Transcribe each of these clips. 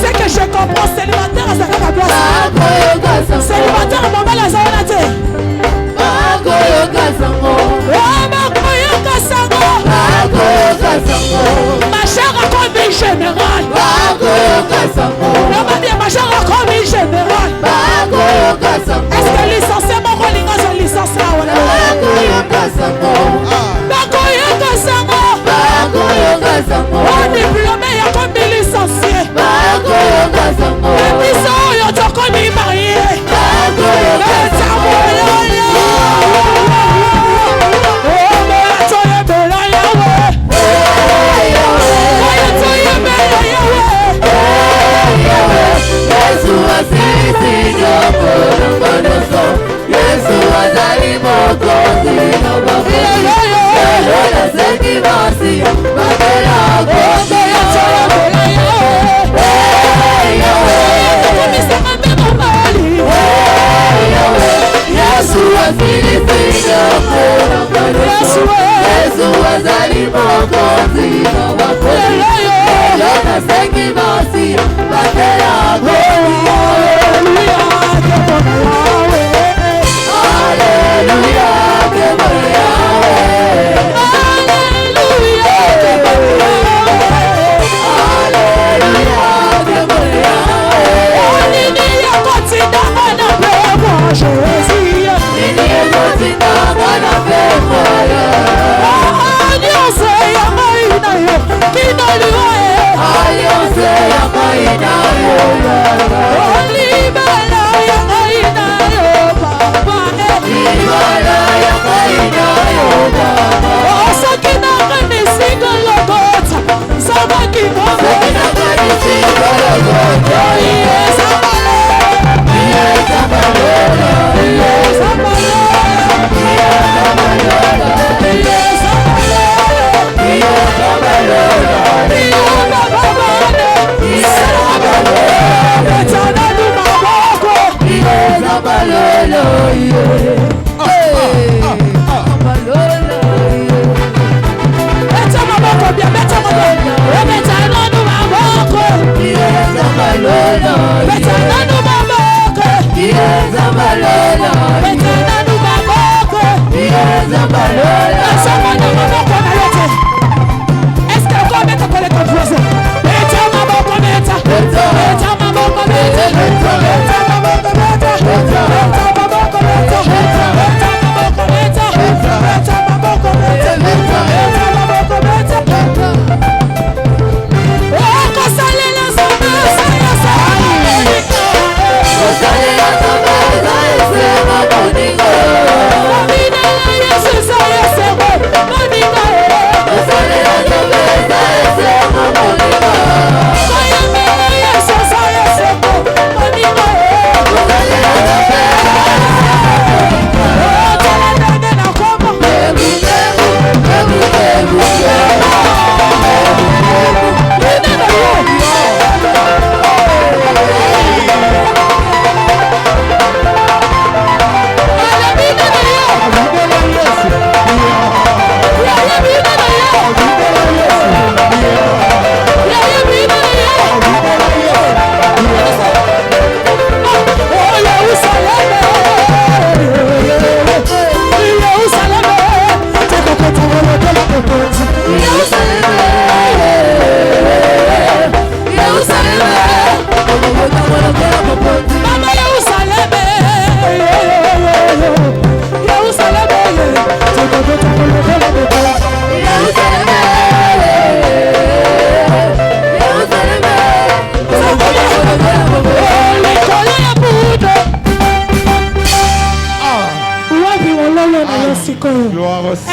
C'est que je comprends, célibataire à sa place. Célibataire à mon bel azonate. Ma chère a commis général. Ma chère a commis général. Est-ce que licencié mon rôle est licencié? On diplômé, il y a commis licencié. Et puis ça, il y a commis marié.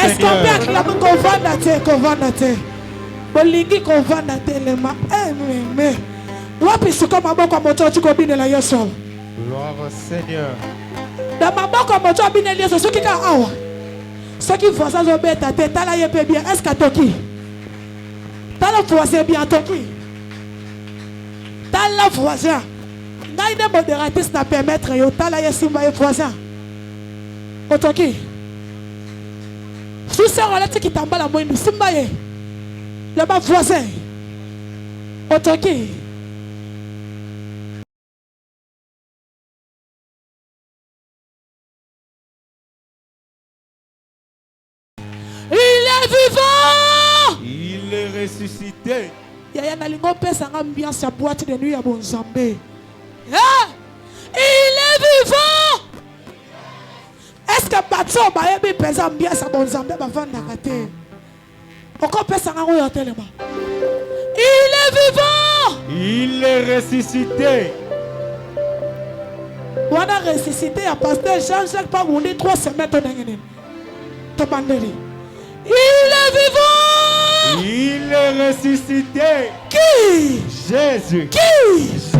Est-ce qu'on peut acclamer qu'on va nater? Bolingi qu'on va nater les mains. Mais wapi suka maboko moto chiko bine la Yesu. Gloire au Seigneur. Da maboko moto bine la Yesu soki ka awa. Soki voisin zo beta te tala yepe bien. Est-ce que toki? Tala voisin bien toki. Tala voisin. Naïde modératrice na permettre yo tala Yesu ma voisin. Otoki. Sous-sœur, on a dit qu'il t'a mal à moi. Simbaye. Le bas voisin. Otoki. Il est vivant. Il est ressuscité. Yaya nalingo pesa ambiance ya boîte de nuit à Bonzambé. Ah! Il est vivant. Est-ce que bateau ba yebi pesa ambiance à Bonzambé ba vanda kate? Encore pesa ngako ya telema. Il est vivant. Il est ressuscité. On a ressuscité à pasteur Jean-Jacques pas mouni 3 semaines to nengene. To bandeli. Il est vivant. Il est ressuscité. Qui? Jésus. Qui? Jésus.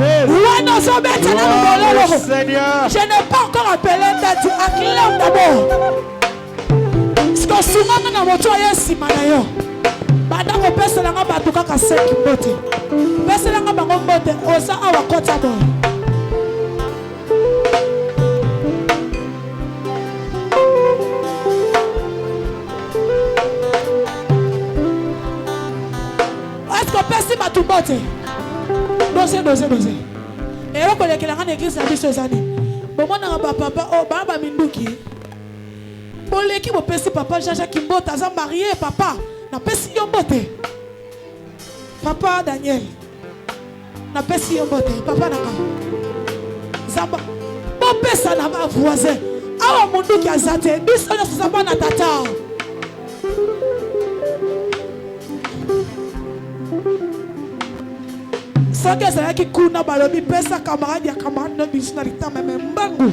Seigneur. Je n'ai pas encore appelé Dati. Acclame d'abord. Parce que souvent, on a moto ya simana yo. Bada ko pesa la ngaba tuka ka 5 mbote. Pesa la ngaba ngombote osa awa kota bo. Pesi matubote dose et on connaît que la grande église a dit ces années bon moi n'a pas papa oh baba minduki bon l'équipe au pesi papa Jaja Kimbota a marié papa n'a pesi yombote papa Daniel n'a pesi yombote papa n'a zamba bon pesa n'a pas voisin awa munduki azate biso na saba na tata. Soki ezalaki kuna balobi pesa camarade ya camarade no biso na litama me mbangu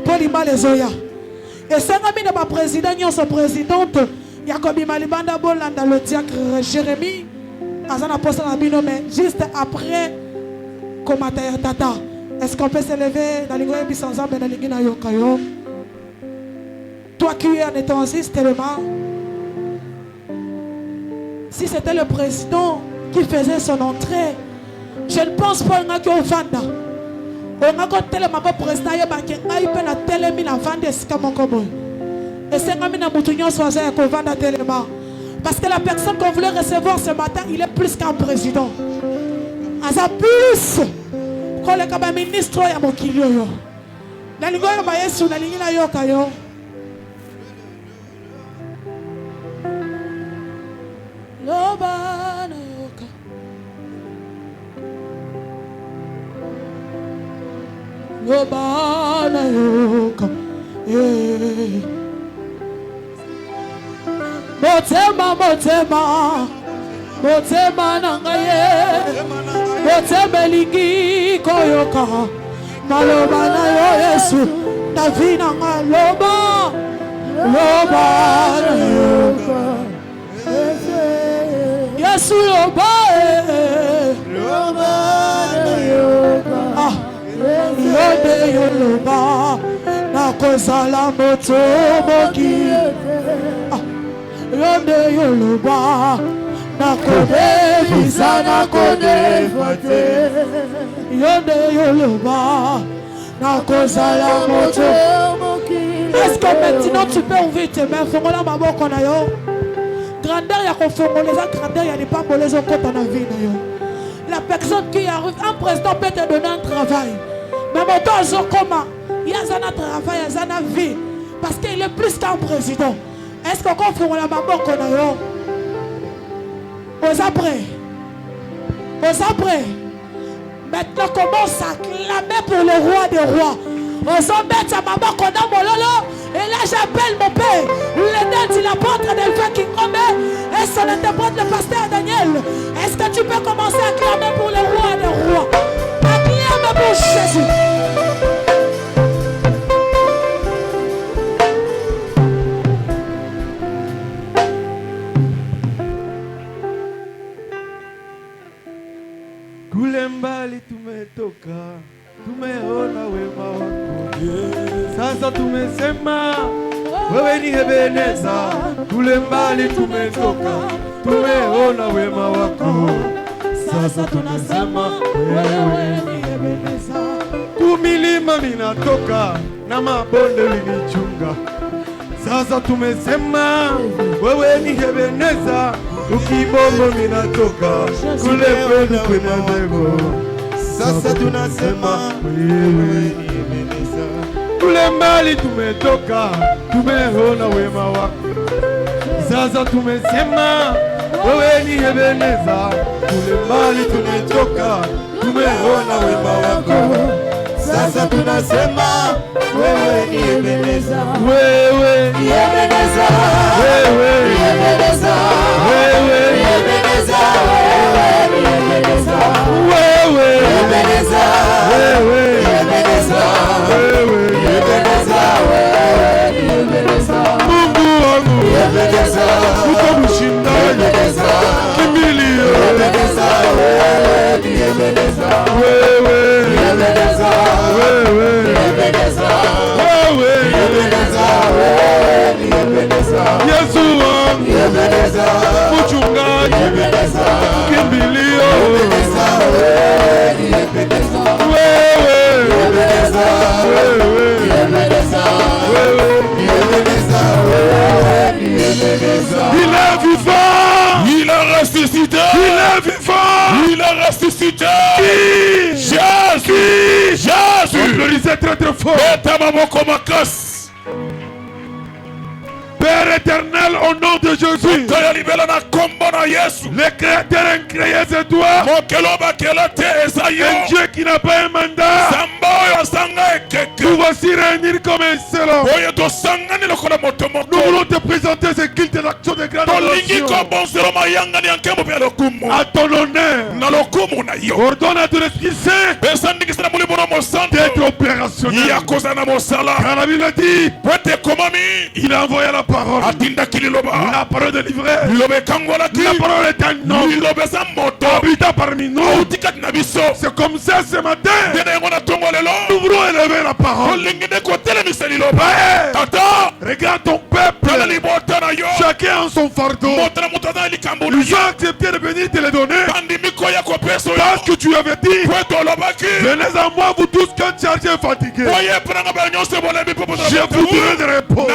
po libala ezoya esengami na baprésident nyonso présidente ya kobima libanda bolanda le diacre Jérémie aza na poste na bino mais juste après komata ya tata. Est-ce qu'on peut s'élever na lingo yebi sans nzambe na lingi na yoka yo? Toi qui es en étant ainsi tellement si c'était le président qui faisait son entrée. Je ne pense pas que au vanda. On a côté le mabo président ya banque ngai pe na telemi na vanda sika moko boy. Et c'est ngami na mutunyo soza ya ko vanda telema. Parce que la personne qu'on voulait recevoir ce matin, il est plus qu'un président. Asa plus ko le kaba ministre ya mokili yo. Na lingo ya Yesu na lingi na yoka yo. Loba na yoka. Lobana yoka, motema nangaye, motema lingi koyoka, malobana yo Yesu, tavina nga lobana yoka, Yesu lobana yoka. Yode yoloba na kozala moto moki Yode yoloba na kode visa na kode fate Yode yoloba na kozala moto moki. Est-ce que maintenant tu peux ouvrir tes mains? Fongola maboko na yo. Grandeur ya kofongoleza grandeur ya pas les okota na vie na yo. La personne qui arrive, un président peut te donner un travail. Mais mon temps, comment? Il y a un travail, il y a une vie. Parce qu'il est plus qu'un président. Est-ce qu'on fait la maman qu'on a eu? Aux après. Maintenant, commence à clamer pour le roi des rois. Aux embêtes à maman qu'on a mololo. Et là, j'appelle mon père. Le l'apôtre d'Elpha Kingombe. Et son interprète, le pasteur Daniel. Est-ce que tu peux commencer à clamer pour le roi des rois? Acclame pour Jésus. Kulembali tumetoka, tumeona wema wako. Sasa tumesema wewe ni Ebeneza. Kulembali tumetoka, tumeona wema wako. Sasa tunasema wewe ni Ebeneza. Kumilima minatoka na mabonde ulinichunga. Sasa tumesema wewe ni Ebeneza, ukibongo minatoka kule kwenu kwenye mbego. Sasa tunasema wewe ni Ebeneza, kule mbali tumetoka, tumeona wema wako. Sasa tumesema wewe ni Ebeneza, kule mbali tumetoka, tumeona wema wako. Sasa tunasema wewe ni Ebeneza, wewe ni Ebeneza, wewe ni Ebeneza, wewe ni Ebeneza, wewe ni Ebeneza, wewe ni Ebeneza, wewe ni Ebeneza, wewe ni Ebeneza, wewe ni Ebeneza, Mungu wangu Ebeneza, utamshinda Ebeneza, kimbilio Ebeneza, wewe ni Ebeneza, wewe ni Ebeneza, wewe ni Ebeneza, wewe ni Ebeneza, wewe ni Ebeneza, Yesu wangu Ebeneza, mchungaji Ebeneza, kimbilio Ebeneza, wewe ni Ebeneza, wewe ni Ebeneza, wewe ni Ebeneza, wewe ni Ebeneza, wewe ni Ebeneza. Il est vivant, il est ressuscité, il est vivant, il est ressuscité. Qui? Jésus, Jésus. Applaudissez très très fort. Père éternel, au nom de Jésus, le créateur incréé c'est toi, un Dieu qui n'a pas un mandat. Nous voici réunis comme un seul homme. Nous voulons te présenter ce culte d'action de grâce à ton honneur. Ordonne à ton Esprit Saint d'être opérationnel. Car la Bible dit, il a envoyé la parole. La parole de livrer. La parole est un homme habitant parmi nous. C'est comme ça ce matin. Nous voulons élever la parole. Regarde ton peuple. Chacun a son fardeau. Ils ont accepté de venir te le donner. Parce que tu avais dit, venez à moi vous tous qui êtes chargés et fatigués. Je vous donnerai de repos.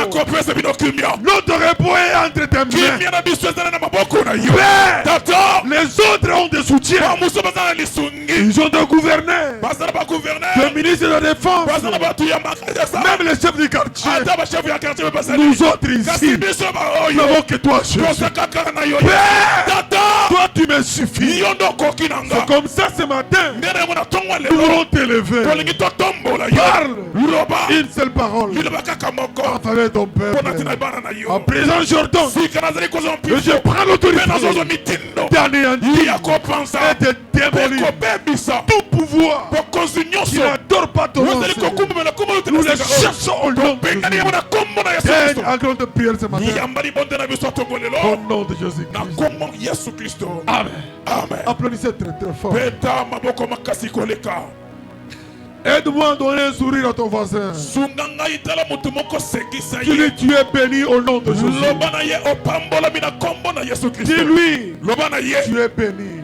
Notre repos est entre tes mains. Père, les autres ont des soutiens. Ils ont des gouverneurs, des ministres de la défense, même les chefs du quartier. Nous autres ici, nous n'avons que toi, Jésus. Père, toi tu me suffis. C'est comme ça ce matin, nous voulons t'élever. Parle une seule parole en faveur de ton peuple. En présent, Jordan, je prends l'autorité d'anéantir et de démolir tout pouvoir qui n'adore pas ton nom. Nous les cherchons au nom de Jésus. Un grand de prière ce matin. Au nom de Jésus-Christ. Amen. Amen. Applaudissez très très fort. Aide-moi à donner un sourire à ton voisin. Dis-lui, tu es béni au nom de Jésus. Dis-lui, tu es béni.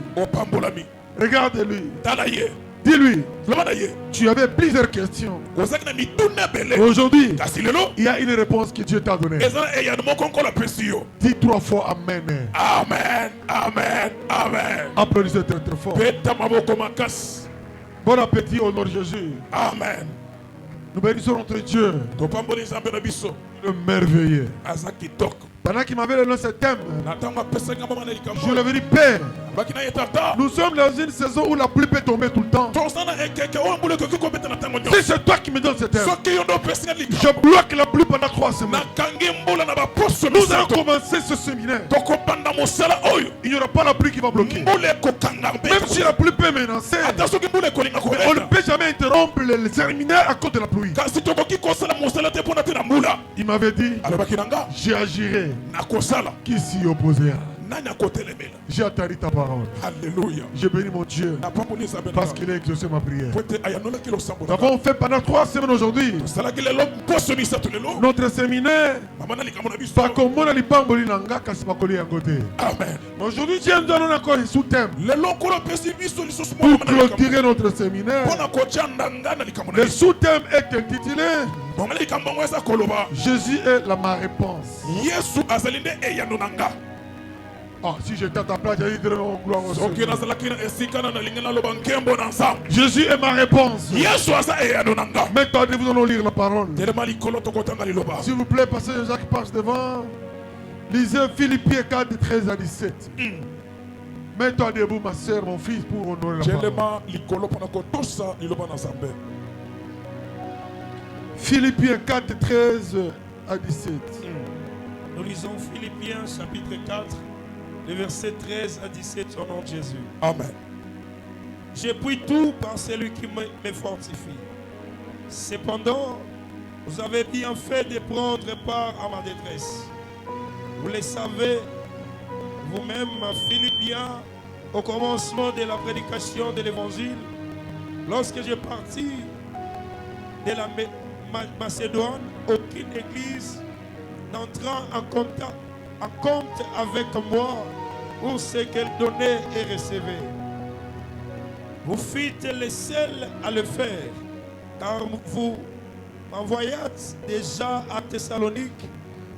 Regarde-lui. Dis-lui, tu avais plusieurs questions. Aujourd'hui, il y a une réponse que Dieu t'a donnée. Dis 3 fois Amen. Amen. Amen. Amen. Applaudissez très très fort. Bon appétit au nom de Jésus. Amen. Nous bénissons notre Dieu. Le merveilleux. Pendant qu'il m'avait donné ce thème, je lui avais dit, Père, nous sommes dans une saison où la pluie peut tomber tout le temps. Si c'est toi qui me donnes ce thème, je bloque la pluie pendant 3 semaines. Nous allons commencer ce séminaire. Il n'y aura pas la pluie qui va bloquer. Même si la pluie peut menacer, on ne peut jamais interrompre le séminaire à cause de la pluie. Il m'avait dit, j'agirai. Qui s'y opposera? J'ai attendu ta parole. Alléluia. J'ai béni mon Dieu parce qu'il a exaucé ma prière. Nous avons fait pendant 3 semaines aujourd'hui notre séminaire. Amen. Aujourd'hui, Dieu nous donne encore un sous-thème pour clôturer notre séminaire. Le sous-thème est intitulé Jésus est ma réponse. Ah, si j'étais à ta place, j'allais dire non, gloire au Seigneur. Jésus est ma réponse. Maintenant, nous allons lire la parole. S'il vous plaît, passez Jacques passe devant. Lisez Philippiens 4, 13 à 17. Mets-toi debout, ma soeur, mon fils, pour honorer la parole. Philippiens 4, 13 à 17. Nous lisons Philippiens chapitre 4, les versets 13 à 17 au nom de Jésus. Amen. J'ai pris tout par celui qui me fortifie. Cependant, vous avez bien fait de prendre part à ma détresse. Vous le savez, vous-même, Philippiens, au commencement de la prédication de l'évangile, lorsque j'ai parti de la Macédoine, aucune église n'entrant en compte avec moi pour ce qu'elle donnait et recevait. Vous fîtes les seuls à le faire, car vous m'envoyâtes déjà à Thessalonique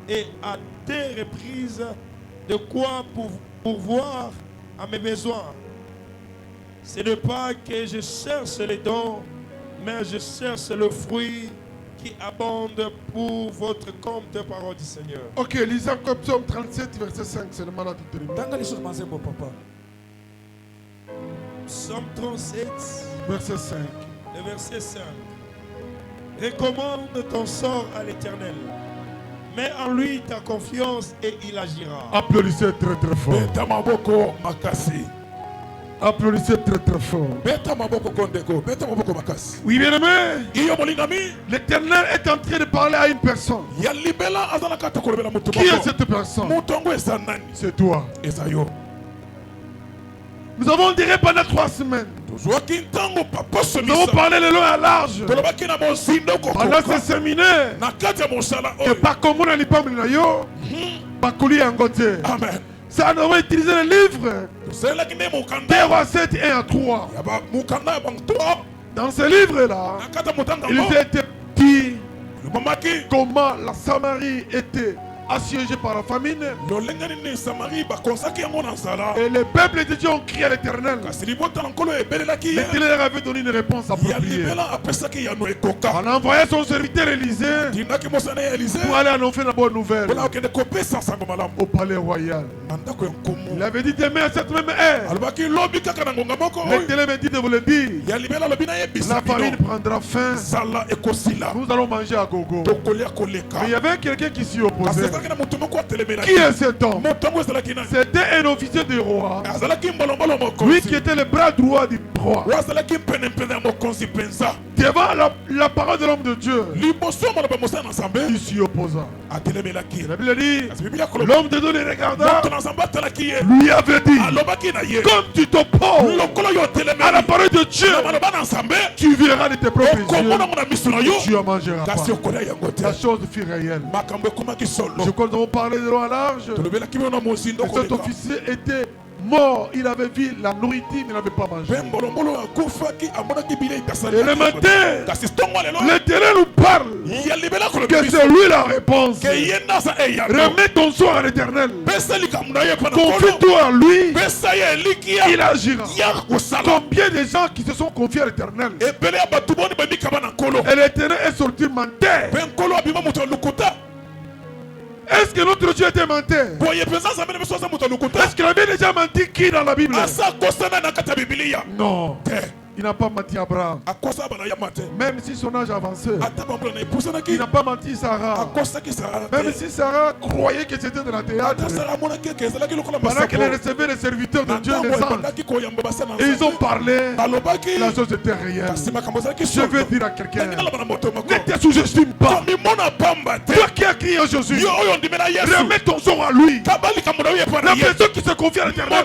et à 2 reprises de quoi pourvoir à mes besoins. Ce n'est pas que je cherche les dons, mais je cherche le fruit qui abonde pour votre compte, parole du Seigneur. Ok, lisons comme Psaume 37, verset 5, c'est le malade de Psaume 37, verset 5. le verset 5. Recommande ton sort à l'Éternel. Mets en lui ta confiance et il agira. Applaudissez très très fort. Applaudissez très très fort. Oui, bien aimé. L'Éternel est en train de parler à une personne. Qui est cette personne? C'est toi. Nous avons diré pendant 3 semaines. Nous avons parlé le long et à large. Pendant ce séminaire. Et par comment on a Amen. Ça, nous avons utilisé le livre 2 rois 7, 1 à 3. Dans ce livre-là, il était dit comment la Samarie était assiégée par la famine. Et le peuple de Dieu ont crié à l'Éternel. L'Éternel avait donné une réponse appropriée. On a envoyé son serviteur Élisée pour aller annoncer la bonne nouvelle au palais royal. Il avait dit demain à cette même heure. L'Éternel m'a dit de vous le dire. La famine prendra fin. Nous allons manger à gogo. Mais il y avait quelqu'un qui s'y opposait. Qui est cet homme? C'était un officier du roi. Lui qui était le bras droit du roi. Devant la parole de l'homme de Dieu, il s'y opposa. La Bible dit, l'homme de Dieu le regarda, lui avait dit, comme tu t'opposes à la parole de Dieu, tu verras de tes propres yeux, tu en mangeras pas. La chose fut réelle. Je crois que nous avons parlé de long à large. Cet officier était mort, il avait vu la nourriture, mais il n'avait pas mangé. Et le matin, l'Éternel nous parle que c'est lui la réponse. Remets ton sort à l'Éternel. Confie-toi à lui. Il agira. Combien de gens qui se sont confiés à l'Éternel? Et l'Éternel est sorti menteur. Est-ce que notre Dieu était menteur? Est-ce qu'il avait déjà menti qui dans la Bible? Non. Il n'a pas menti à Abraham. Même si son âge avançait. Il n'a pas menti Sarah. Même si Sarah croyait que c'était de la théâtre. Pendant qu'elle recevait les serviteurs de Dieu, les anges, et ils ont parlé, la chose était réelle. Je veux dire à quelqu'un, ne te sous-estime pas. Toi qui as crié en Jésus, remets ton son à lui. La personne qui se confie à l'Éternel,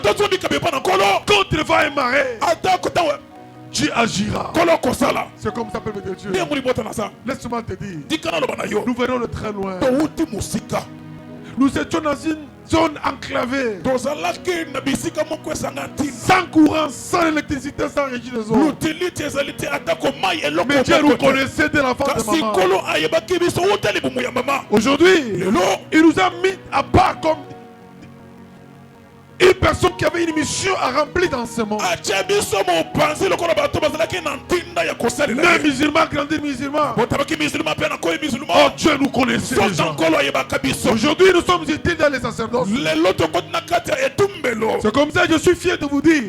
quand il va émarrer, tu agiras. C'est comme ça, peuple de Dieu. Laisse-moi te dire, nous venons de très loin. Nous étions dans une zone enclavée, sans courant, sans électricité, sans régie des eaux. Mais Dieu nous connaissait de l'enfance de maman. Aujourd'hui, il nous a mis à part comme une personne qui avait une mission à remplir dans ce monde. Les musulmans grandir musulmans. Oh, Dieu nous connaissait déjà. Aujourd'hui, nous sommes utiles dans les sacerdoces. C'est comme ça que je suis fier de vous dire.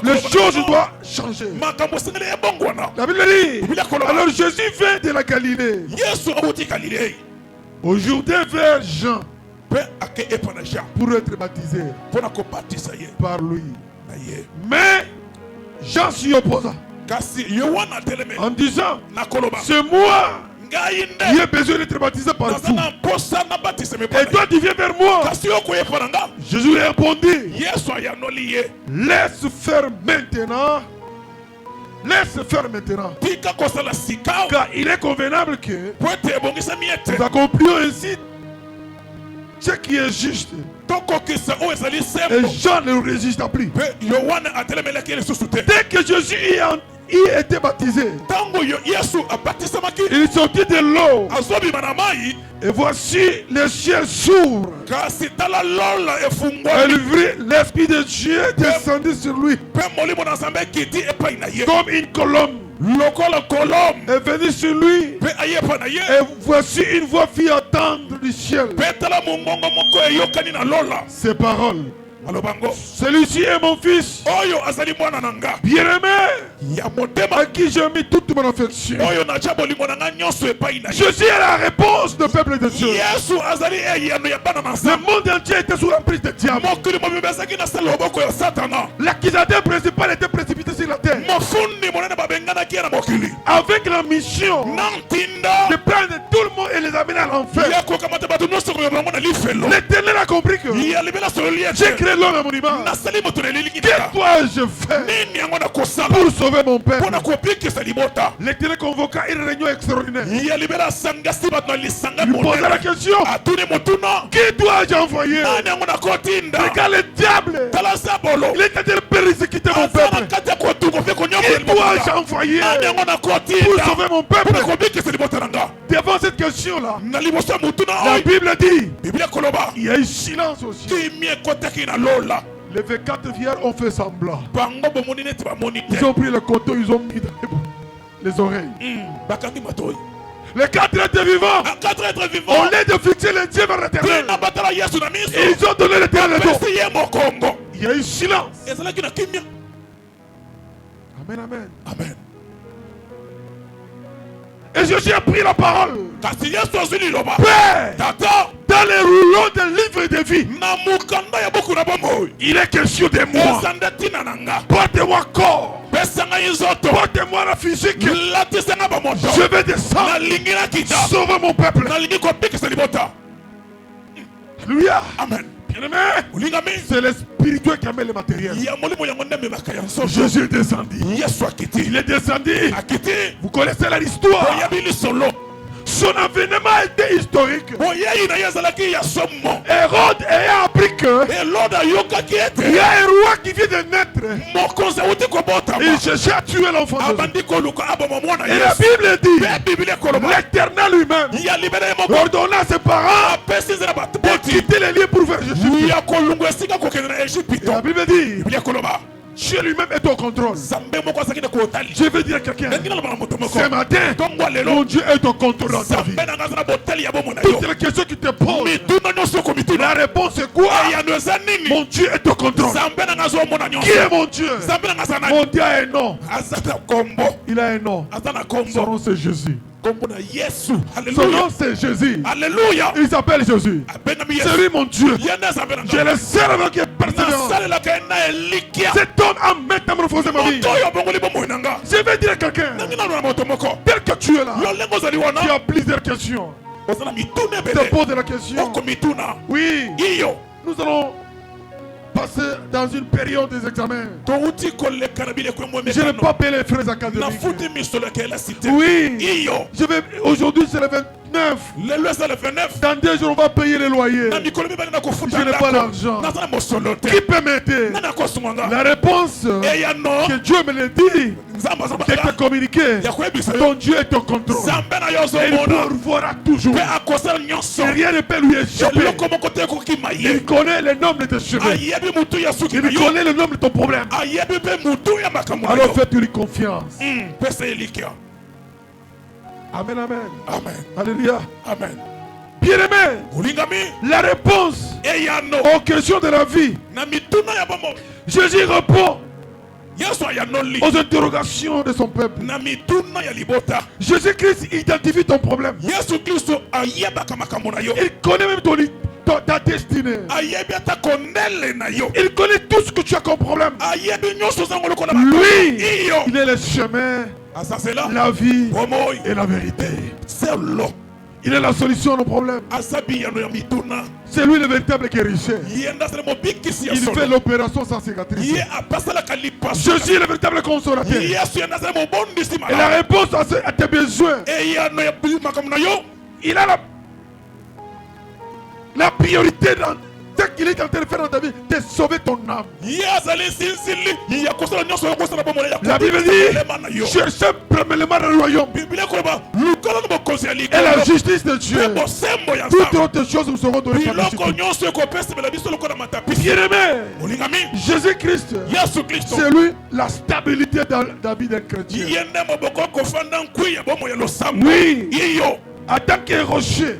Les choses doivent changer. La Bible dit, alors Jésus vint de la Galilée. Aujourd'hui, vers Jean, pour être baptisé par lui. Mais Jean s'y opposa en disant, c'est moi qui ai besoin d'être baptisé par vous. Et toi tu viens vers moi. Jésus lui répondit, laisse faire maintenant. Car il est convenable que nous accomplions ainsi ce qui est juste. Et Jean ne résista plus. Dès que Jésus y était baptisé, il sortit de l'eau. Et voici les cieux s'ouvrent. Et l'Esprit de Dieu descendit sur lui comme une colombe. Est venu sur lui. Et voici une voix fit entendre du ciel ces paroles. Celui-ci est mon fils bien-aimé, à qui j'ai mis toute mon affection. Jésus est la réponse du peuple de Dieu. Le monde entier était sous l'emprise de diable. L'accusateur principal était précipité sur la terre avec la mission de prendre tout le monde et les amener à l'enfer. L'Éternel a compris que j'ai créé l'homme à mon image. Que dois-je faire pour sauver mon peuple? L'Éternel convoqua une réunion extraordinaire. Il posa la question, qui dois-je envoyer? Regarde le diable, il est en train de persécuter mon peuple. Qui dois-je envoyer pour sauver mon peuple? Devant cette question-là, la Bible dit, il y a eu silence aussi. Les 24 vierges ont fait semblant. Ils ont pris le couteau, ils ont mis dans les oreilles. Les 4 êtres vivants, au lieu de fixer les yeux vers l'Éternel, ils ont donné l'Éternel le dos. Il y a eu silence. Amen, amen. Amen. Et Jésus a pris la parole. Père, dans les rouleaux des livres de vie, il est question de moi. Portez-moi corps. Portez-moi la physique. Je vais descendre. Sauver mon peuple. Alléluia. Amen. Bien-aimé, c'est le spirituel qui amène le matériel. Jésus est descendu. Il est descendu. Vous connaissez l'histoire. Son avènement était historique. Hérode ayant appris que il y a un roi qui vient de naître. Il cherchait à tuer l'enfant de Dieu. Et la Bible dit, l'Éternel lui-même ordonna à ses parents de quitter les lieux pour faire Jésus. Et la Bible dit, Dieu lui-même est au contrôle. Je veux dire à quelqu'un, ce matin, mon Dieu est au contrôle dans ta vie. Toutes les questions qui te posent, la réponse est quoi? Mon Dieu est au contrôle. Qui est mon Dieu? Mon Dieu a un nom. Il a un nom. Son nom c'est Jésus. Son nom c'est Jésus. Alléluia. Il s'appelle Jésus. C'est lui mon Dieu. Je le seul avec qui est persévérant. Cet homme a métamorphosé ma vie. Je vais dire à quelqu'un, tel que tu es là, tu as plusieurs questions. Je te pose la question. Oui, nous allons passer dans une période des examens. Je n'ai pas payé les frais académiques. Oui, aujourd'hui c'est le 29. Dans 2 jours on va payer les loyers. Je n'ai pas l'argent. Qui peut m'aider? La réponse que Dieu me l'a dit, de te communiquer, ton Dieu est au contrôle. Et il pourvoira toujours. Et rien ne peut lui échapper. Il connaît le nom de tes cheveux. Il connaît le nom de ton problème. Alors fais-lui confiance. Amen, amen. Amen. Alléluia. Amen. Bien-aimé, la réponse aux questions de la vie, Jésus répond aux interrogations de son peuple. Jésus-Christ identifie ton problème. Il connaît même ta destinée. Il connaît tout ce que tu as comme problème. Lui, il est le chemin, la vie et la vérité. Il est la solution à nos problèmes. C'est lui le véritable guérisseur. Il fait l'opération sans cicatrice. Jésus est le véritable consolateur. Et la réponse à tes besoins, il a la priorité dans ce qu'il est en train de faire dans ta vie, de sauver ton âme. La Bible dit, cherchez premièrement le royaume et la justice de Dieu. Toutes autres choses vous seront données par la suite. Bien-aimé, Jésus-Christ, c'est lui la stabilité dans la vie d'un chrétien. Oui, en tant que rocher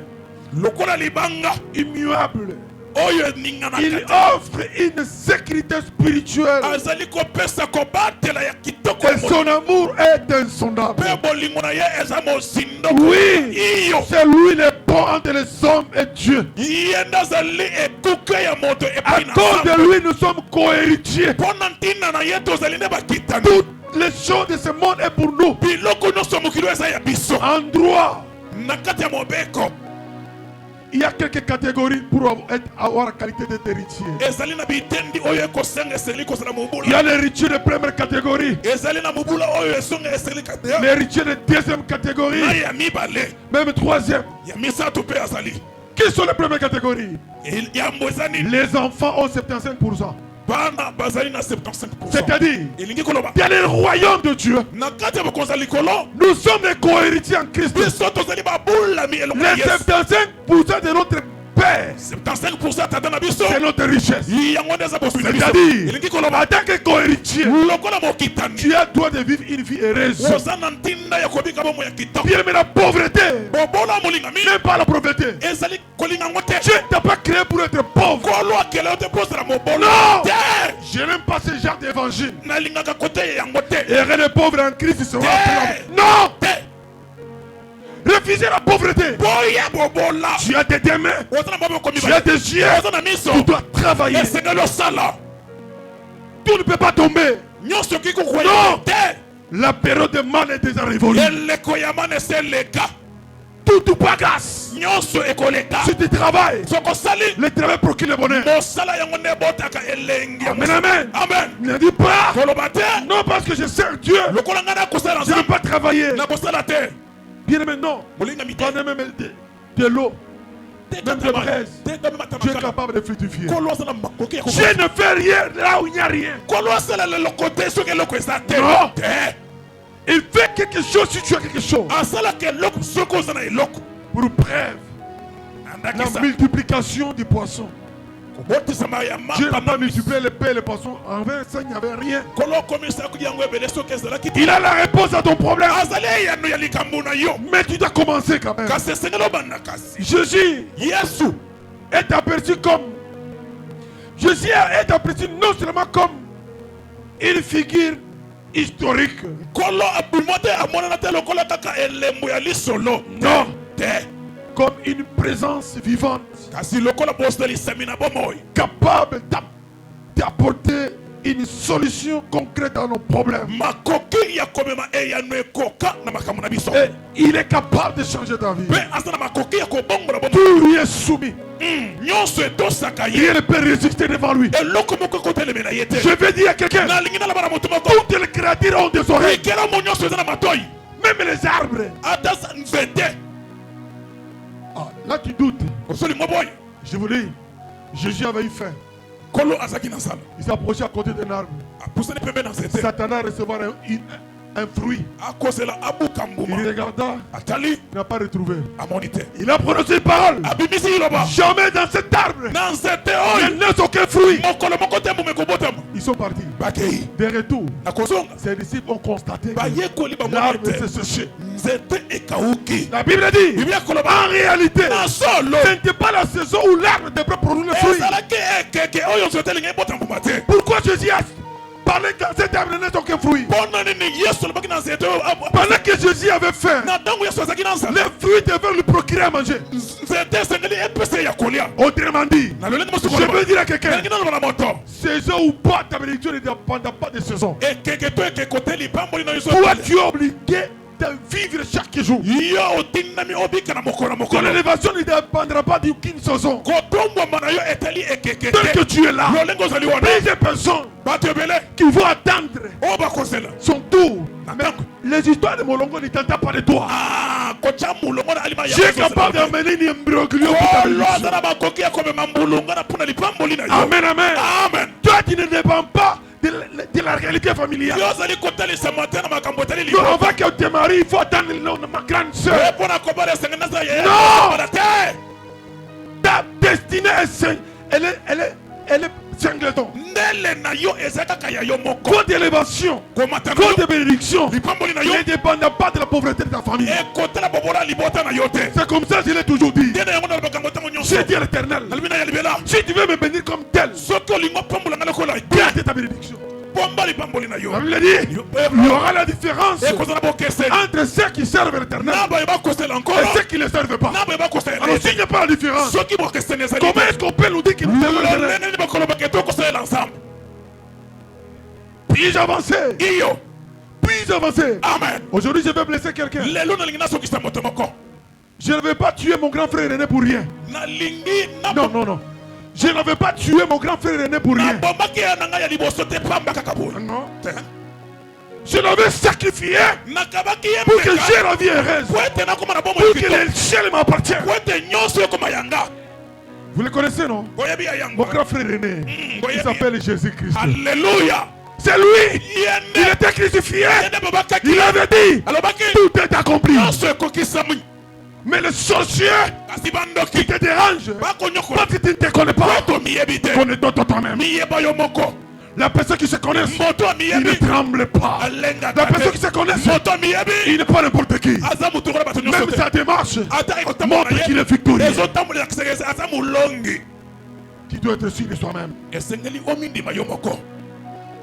immuable, il offre une sécurité spirituelle. Et son amour est insondable. Oui, c'est lui le pont entre les hommes et Dieu. À cause de lui, nous sommes co-héritiers. Toutes les choses de ce monde est pour nous. En droit, il y a quelques catégories pour avoir la qualité d'héritier. Il y a l'héritier de première catégorie, l'héritier de deuxième catégorie, même troisième. Qui sont les premières catégories? Les enfants ont 75%. C'est-à-dire, dans le royaume de Dieu, nous sommes des co-héritiers en Christ. Les 75% de notre Père, c'est notre richesse. C'est-à-dire, en tant que co-héritier, tu as droit de vivre une vie heureuse. Bien, mais la pauvreté, même pas la pauvreté. Dieu ne t'a pas créé pour être pauvre. Non, je n'aime pas ce genre d'évangile. Et rien de pauvre en Christ sera appelé. Non. Refuser la pauvreté. Tu as des mains, tu as des yeux, tu dois travailler. Tu ne peux pas tomber. Non, la période de mal est déjà révolue. Tout bagasse. Si tu travailles, le travail procure le bonheur. Amen, amen. Amen. Ne dis pas non parce que je sers Dieu, je ne vais pas travailler. Bien aimé, non. Prenez même de l'eau, même de braise. Dieu est capable de fructifier. Je ne fais rien là où il n'y a rien. Non. Il fait quelque chose si tu as quelque chose. Pour preuve, la multiplication du poisson. Dieu n'a pas multiplié les paix et les poissons. En 25, il n'y avait rien. Il a la réponse à ton problème. Mais tu dois commencer quand même. Jésus est aperçu comme... Jésus est aperçu non seulement comme une figure historique. Non. Comme une présence vivante. Capable d'apporter une solution concrète à nos problèmes. Et il est capable de changer ta vie. Tout lui est soumis. Rien ne peut résister devant lui. Je vais dire à quelqu'un, toutes les créatures ont des oreilles. Même les arbres. Ah, là tu doutes. Je vous dis, Jésus avait eu faim. Il s'est approché à côté d'un arbre. Satan a recevoir un fruit. Il regarda, il n'a pas retrouvé. Il a prononcé une parole. Jamais dans cet arbre il n'y a aucun fruit. Ils sont partis. De retour, ses disciples ont constaté que l'arbre s'est séché. La Bible dit, en réalité, ce n'était pas la saison où l'arbre devrait produire le fruit. Pourquoi Jésus a parlé que cet arbre n'a aucun fruit? Pendant que Jésus avait faim, les fruits devaient lui procurer à manger. Autrement dit, je veux dire à quelqu'un, saison ou pas, ta bénédiction ne dépend pas de saison. Toi, tu es obligé de vivre chaque jour. Ton élévation ne dépendra pas d'aucune saison. Tant que tu es là, plusieurs personnes qui vont attendre son tour. Les histoires de Molongo ne tentent pas de toi. Tu es capable d'amener une imbroglio pour ta bénédiction. Amen, amen. Toi, tu ne dépends pas de la réalité familiale. Non, avant que tu te maries, il faut attendre ma grande soeur. Non! Ta destinée elle est singleton. Quand d'élévation, quand de bénédiction, ne dépend pas de la pauvreté de ta famille. C'est comme ça que je l'ai toujours dit. J'ai dit à l'Éternel, si tu veux me bénir comme tel, garde ta bénédiction. La Bible dit, il y aura la différence entre ceux qui servent l'Éternel et ceux qui ne le servent pas. Alors s'il n'y a pas la différence, comment est-ce qu'on peut nous dire qu'ils nous servent l'Éternel? Puis-je avancer? Puis-je avancer? Aujourd'hui je vais blesser quelqu'un. Je ne vais pas tuer mon grand frère René pour rien. Non, non, non. Je ne vais pas tuer mon grand frère René pour rien. Non. Je l'avais sacrifié pour que j'ai la vie heureuse. Pour que le ciel m'appartienne. Vous le connaissez, non? Mon grand frère René, il s'appelle Jésus-Christ. Alléluia. C'est lui. Il était crucifié. Il avait dit, tout est accompli. Mais le sorcier qui te dérange, parce que tu ne te connais pas, connais-toi toi-même. La personne qui se connaît, il ne tremble pas. La personne qui se connaît, il n'est pas n'importe qui. Même sa démarche montre qu'il est victorieux. Tu dois être sûr de soi-même.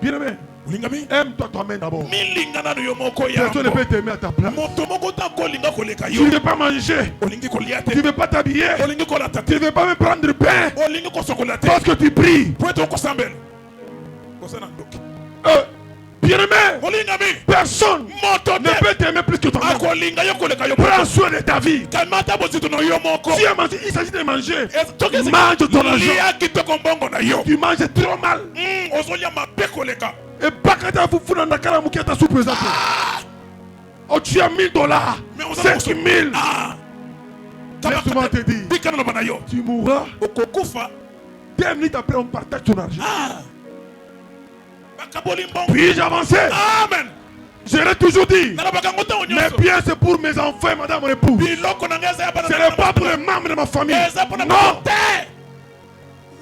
Bien aimé, aime-toi toi-même d'abord. Personne ne peut t'aimer à ta place. Tu ne veux pas manger. Tu ne veux pas t'habiller. Tu ne veux pas me prendre du pain. Parce que tu pries. Bien aimé, personne ne peut t'aimer plus que toi-même. Prends soin de ta vie. Il s'agit de manger. Mange ton argent. Tu manges trop mal. Et pas quand tu as foutu dans la caramuki à ta soupe présentée. Oh, tu as $1000. 5000. Laisse-moi te dire. Tu mourras. 2 minutes après, on partage ton argent. Puis-je avancer? Amen. Je l'ai toujours dit. Mes biens c'est pour mes enfants, madame mon époux. Ce n'est pas pour les membres de ma famille. Non.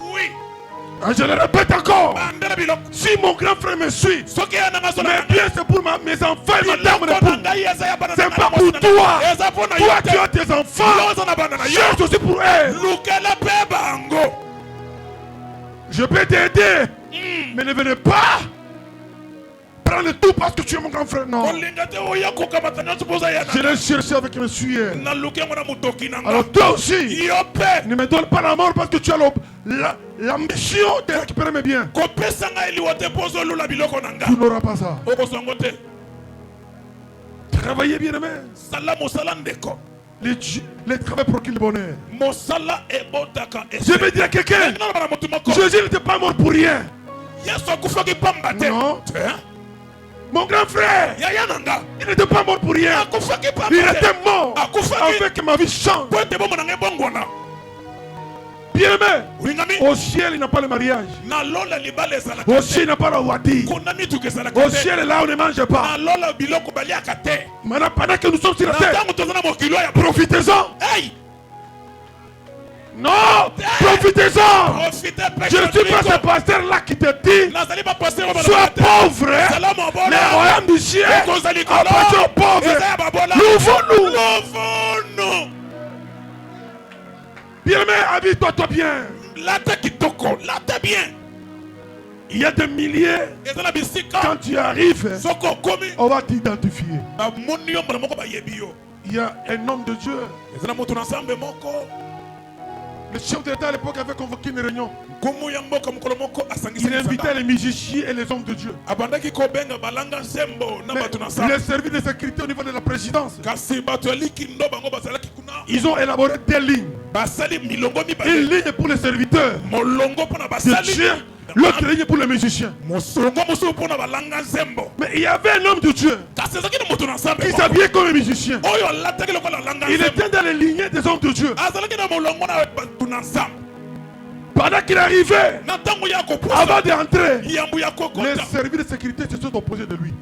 Oui. Je le répète encore. Si mon grand frère me suit, mais bien c'est pour mes enfants et madame l'époux. C'est pas pour toi. Toi tu as tes enfants. Cherche aussi pour eux. Je peux t'aider. Mais ne venez pas prendre tout parce que tu es mon grand frère. Non. Je l'ai cherché avec monsieur. Alors toi aussi, ne me donne pas la mort parce que tu as l'ambition de récupérer mes biens. Tu n'auras pas ça. Travaillez bien aimé. Les travaux procurent le bonheur. Je vais dire à quelqu'un, Jésus n'était pas mort pour rien. Non. Mon grand frère, il n'était pas mort pour rien. Il était mort afin que ma vie change. Bien aimé, au ciel il n'a pas le mariage. Au ciel il n'a pas la wadi. Au ciel là on ne mange pas. Maintenant pendant que nous sommes sur la terre, profitez-en. Non, profitez-en. Je ne suis pas ce pasteur là qui te dit sois pauvre. Le royaume du ciel appartient aux pauvres. Louvons-nous. Bien aimé, habille-toi bien. Il y a des milliers. Quand tu arrives, on va t'identifier. Il y a un homme de Dieu. Le chef de l'État à l'époque avait convoqué une réunion. Il invitait les musiciens et les hommes de Dieu. Mais les services de sécurité au niveau de la présidence, ils ont élaboré des lignes. Une ligne pour les serviteurs de Dieu, l'autre ligne pour les musiciens. Mais il y avait un homme de Dieu qui s'habillait comme un musicien. Il était dans les lignées des hommes de Dieu. Pendant qu'il arrivait, avant d'entrer, les services de sécurité se sont opposés de lui.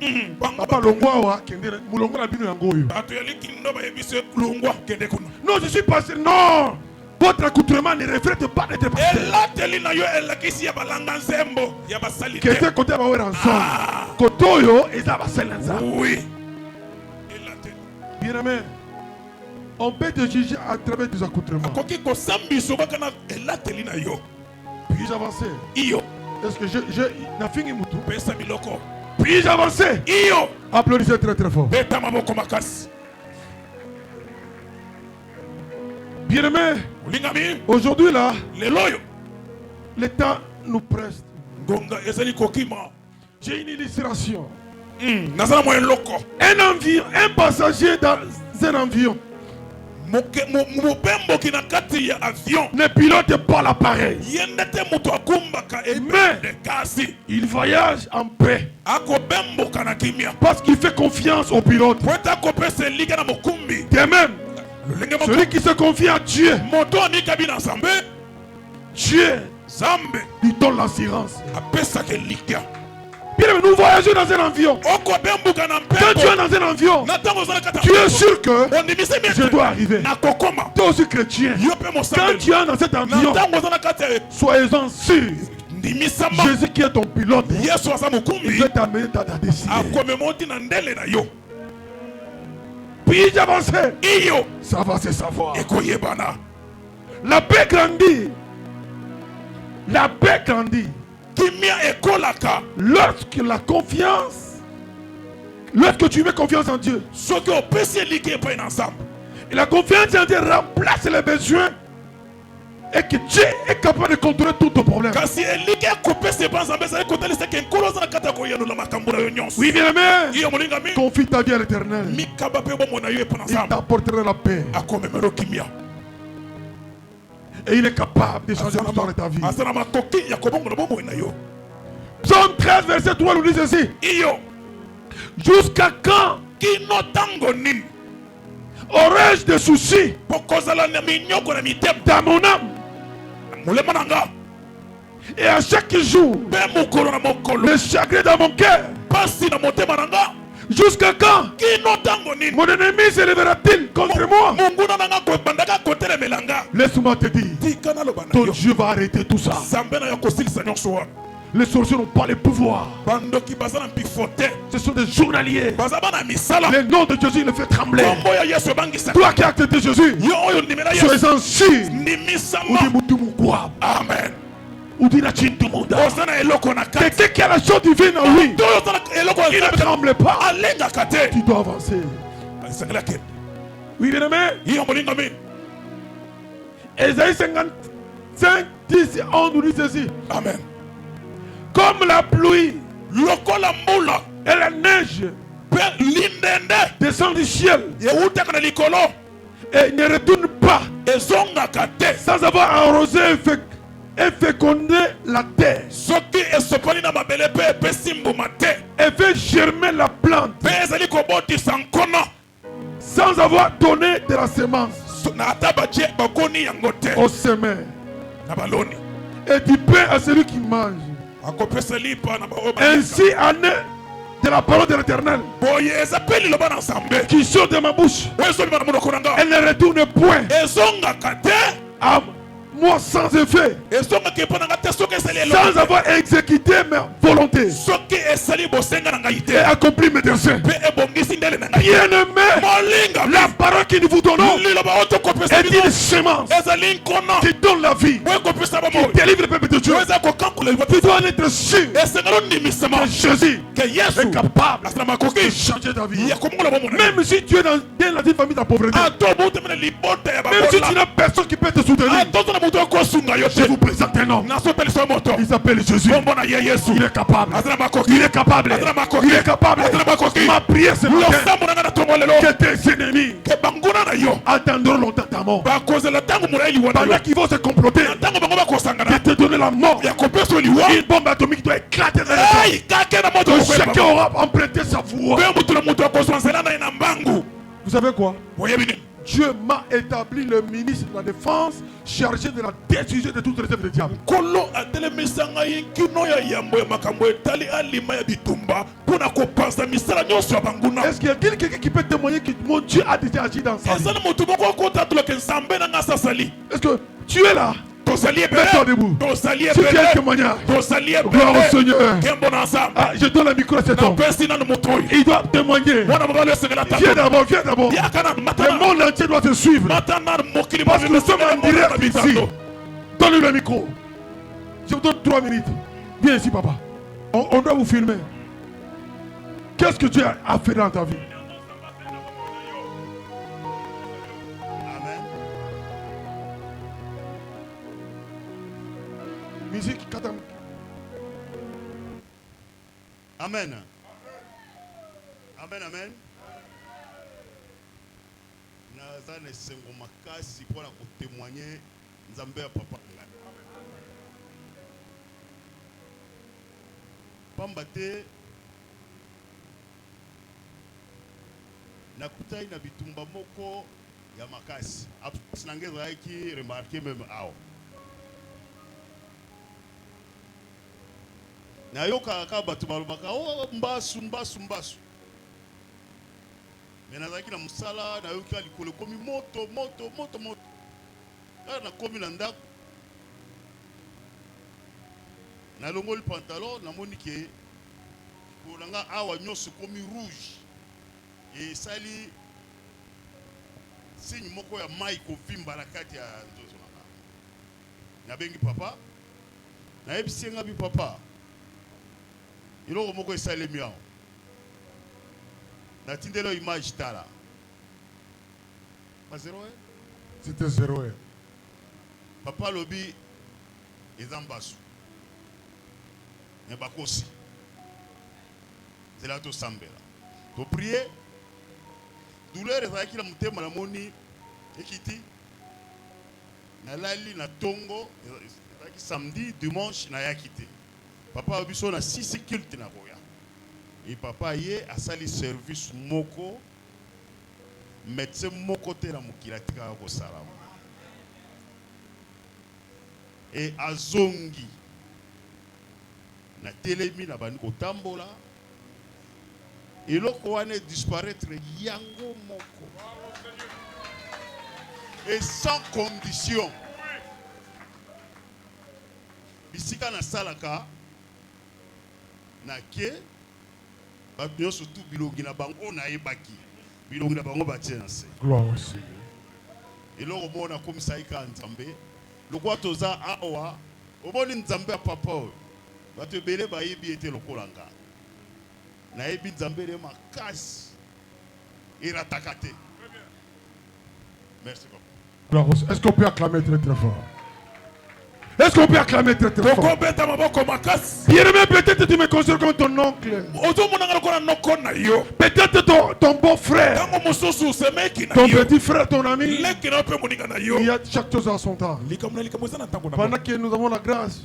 Non, je suis passé. Non, votre accoutrement ne reflète pas les dépenses. Qui était côté à ensemble. Kotoyo et Zabasselenza. Oui. Bien aimé. On peut te juger à travers des accoutrements. Puis-je avancer? Est-ce que je n'ai fini mon tour? Puis-je avancer? Applaudissez très très fort. Bien aimé, aujourd'hui là, le temps nous presse. J'ai une illustration. Un passager dans un avion ne pilote pas l'appareil, mais il voyage en paix parce qu'il fait confiance au pilote. De même, celui qui se confie à Dieu, Dieu lui donne l'assurance. Bien, nous voyageons dans un avion. Quand tu es dans un avion, tu es sûr que je dois arriver. Toi aussi chrétien, quand tu es dans cet avion, soyez-en sûr. Jésus qui est ton pilote, il veut t'amener dans ta destinée. Puis avancer. Ça va se savoir. La paix grandit. La paix grandit. Lorsque la confiance, lorsque tu mets confiance en Dieu, et la confiance en Dieu remplace les besoins, et que Dieu est capable de contrôler tous tes problèmes. Oui, bien aimé, confie ta vie à l'Éternel. Il t'apportera la paix. Et il est capable de changer l'histoire de ta vie. Psaume 13, verset 3 nous dit ceci. Jusqu'à quand aurais-je des soucis dans mon âme? Et à chaque jour, le chagrin dans mon cœur. Jusqu'à quand mon ennemi se lèvera-t-il contre moi? Laisse-moi te dire, ton Dieu va arrêter tout ça. Les sorciers n'ont pas le pouvoir. Ce sont des journaliers. Le nom de Jésus le fait trembler. Toi qui as accepté Jésus, sois-en sûr. Amen. Quelqu'un qui a la chose divine en lui, qui ne tremble pas, tu dois avancer. Oui, bien aimé. Ésaïe 55, 10 et 11 nous dit ceci. Amen. Comme la pluie et la neige descendent du ciel et ne retournent pas sans avoir arrosé et fécondé la terre et fait germer la plante sans avoir donné de la semence au semeur et du pain à celui qui mange. Ainsi en est de la parole de l'Éternel qui sort de ma bouche. Elle ne retourne point à moi sans effet, sans avoir exécuté ma volonté et accompli mes desseins. Bien-aimé, la parole que nous vous donnons est une semence qui donne la vie, qui délivre le peuple de Dieu. Tu dois en être sûr que Jésus est capable de changer ta vie. Même si tu es dans la famille de la pauvreté, même si tu n'as personne qui peut te soutenir, je vous présente un homme. Il s'appelle Jésus. Il est capable. Il est capable. Il est capable. Ma prière ce matin, que tes ennemis attendront longtemps ta mort. Pendant qu'ils vont se comploter de te donner la mort, une bombe atomique doit éclater dans le temps. Chacun aura emprunté sa voix. Vous savez quoi? Dieu m'a établi le ministre de la Défense chargé de la décision de toute réserve de diable. Est-ce qu'il y a quelqu'un qui peut témoigner que mon Dieu a déjà agi dans sa vie? Est-ce que tu es là? Mets-toi debout. Si tu as un témoignage, gloire au Seigneur. Je donne le micro à cet homme. Il doit témoigner. Viens d'abord, viens d'abord. Le monde entier doit te suivre. Parce que nous sommes en direct ici. Donne-lui le micro. Je vous donne 3 minutes. Viens ici, papa. On doit vous filmer. Qu'est-ce que tu as fait dans ta vie? Musique, katam. Amen. Amen, amen. Naza ne sengo makasi pour témoigner nzambe ya papa. Pambate nakutai na bitumba moko ya makasi. Sinangeza yaki remarquer même ao. Na yoka kabatu balobaka oh mbasu. Mena zaki na musala na yoka likolo komi moto. Na komi na ndako. Na longo le pantalon na moni ke kolanga awa nyoso komi rouge. Et sali signe moko ya mai ko vimba na kati ya nzozo na. Na bengi papa. Na ebisenga bi papa. Il a remonté ça les miens. Na tindelo image tala. Pas 0. C'était 0. Papa lobi ezambasu. Mais bakosi. C'est là tout sambela. To prier. Douleur ezaki la mutema na moni ekiti. Na lali na tongo ezaki samedi dimanche na yakite. Papa a besoin de 6 cultes na roya. Et papa yé a sali service moko médecin moko te na mukilatika ko salam. Et azongi na telemi na bani ko tambola. Et loko wane disparaître yango moko. et sans condition. Bisika na salaka na ke ba surtout bilongi na bango na ebaki bilongi na bango ba tiense. Gloire au Seigneur. Et là on a comme ça ika nzambe lokwa toza awa oboni nzambe ya papa ba te bele ba yebi ete lokolanga na yebi nzambe le makasi iratakate. Merci papa. Gloire au Seigneur. Est-ce qu'on peut acclamer très très fort? Est-ce qu'on peut acclamer très très fort? Bien-aimé, peut-être tu me considères comme ton oncle. Peut-être ton beau frère, ton petit frère, ton ami. Il y a chaque chose à son temps. Pendant que nous avons la grâce,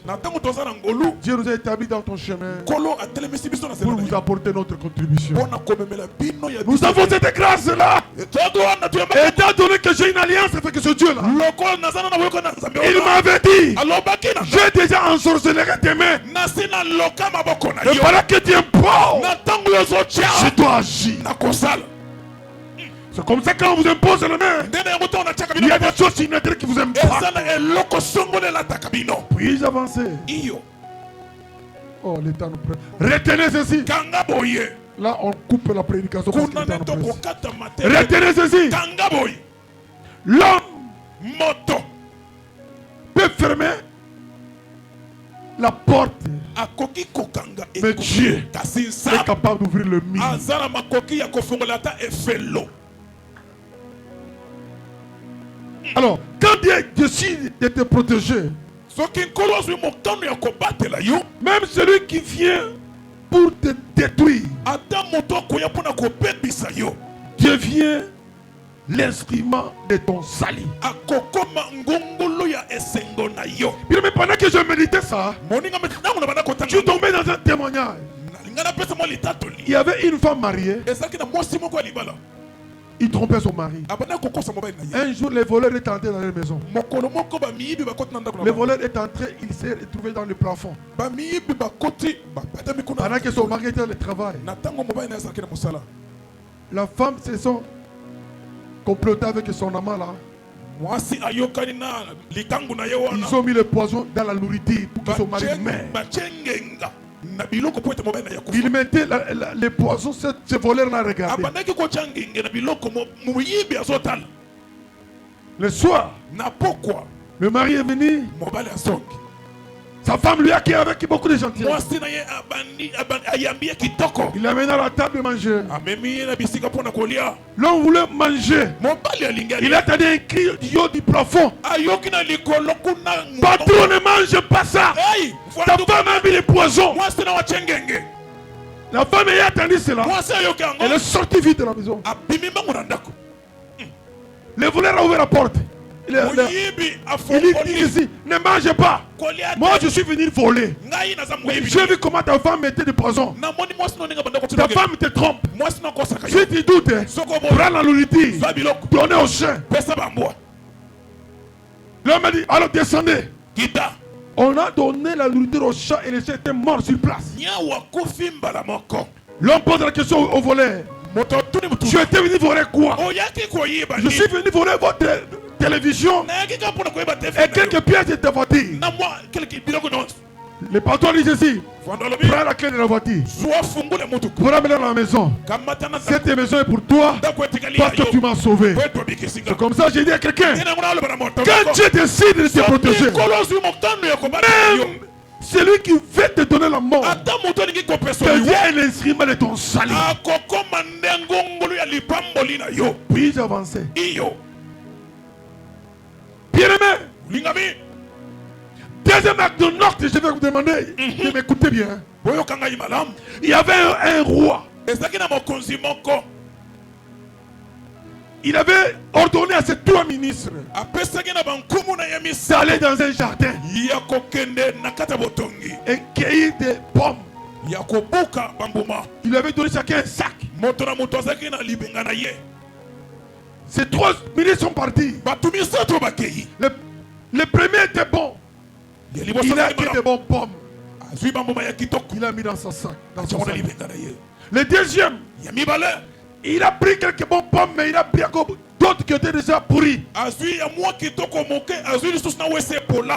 Dieu nous a établis dans ton chemin pour vous apporter notre contribution. Nous avons cette grâce-là. Étant donné que j'ai une alliance avec ce Dieu-là, il m'avait dit, j'ai déjà ensorcelé tes mains. Et voilà que tu es pauvre. Je dois agir. C'est comme ça quand on vous impose la main, il y a des choses inutiles qui vous impactent. Puis-je avancer? Oh, l'état nous prend. Retenez ceci. Là, on coupe la prédication. Retenez ceci. L'homme peut fermer la porte, mais Dieu est capable d'ouvrir le mur. Alors, quand Dieu décide de te protéger, même celui qui vient pour te détruire devient l'instrument de ton salut. Mais pendant que je méditais ça, je suis tombé dans un témoignage. Il y avait une femme mariée. Il trompait son mari. Un jour, les voleurs étaient entrés dans leur maison. Le voleur est entré, il s'est retrouvé dans le plafond. Pendant que son mari était dans le travail, la femme se sont complotés avec son amant là. Ils ont mis le poison dans la nourriture pour que son mari meure. Il mettait les poisons, ce voleur-là regardait. Le soir, le mari est venu. Sa femme lui a accueilli avec beaucoup de gentillesse. Il l'a amené à la table de manger. L'homme voulait manger. Il a entendu un cri du haut du plafond. Patron, ne mange pas ça. Ta femme a mis les poisons. La femme a entendu cela. Elle est sortie vite de la maison. Le voleur a ouvert la porte. Il dit ici, ne mange pas. Moi je suis venu voler. J'ai vu comment ta femme mettait du poison. Ta femme te trompe. Si tu doutes, prends la nourriture, donnez au chien. L'homme a dit, alors descendez. On a donné la nourriture au chat et le chat était mort sur place. L'homme pose la question au voleur. Tu étais venu voler quoi? Je suis venu voler votre télévision et quelques pièces de ta voiture. Le patron dit ceci: prends la clé de la voiture pour amener dans la maison. Cette maison est pour toi parce que tu m'as sauvé. C'est comme ça que j'ai dit à quelqu'un, quand Dieu décide de te protéger, même celui qui veut te donner la mort devient un instrument de ton salut. Puis-je avancer? Bien-aimé, deuxième acte de note, je vais vous demander de m'écouter bien. Il y avait un roi. Il avait ordonné à ses 3 ministres d'aller dans un jardin et cueillir des pommes. Il avait donné chacun un sac. Ces 3 ministres sont partis. Le premier était bon. Il a cueilli des bonnes pommes. Il a mis dans son sac. Le deuxième, il a pris quelques bonnes pommes, mais il a pris encore d'autres qui étaient déjà pourris.